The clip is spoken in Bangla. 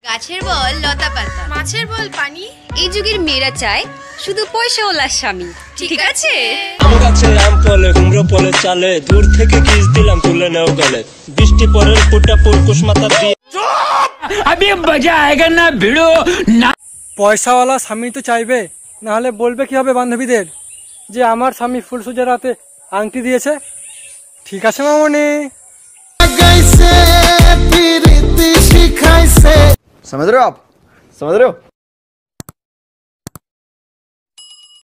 গাছের বল লতা পাতা, মাছের বল পানি। এই যুগের মেয়েরা চায় শুধু পয়সাওয়ালা স্বামী। ঠিক আছে? আমার কাছে আম পলে কুমড়ো পলে চালে, দূর থেকে কিস দিলাম তুলে নেও গলে, বৃষ্টি পরের ফুটা পুরকুশ মাথা দিয়ে। अभी मजा आएगा ना भिड़ो ना। পয়সাওয়ালা স্বামী তো চাইবে, না হলে বলবে কি হবে বান্ধবীদের যে আমার স্বামী ফুলসুজা রাতে আংটি দিয়েছে। ঠিক আছে মামনি। समझ रहे हो आप? समझ रहे हो?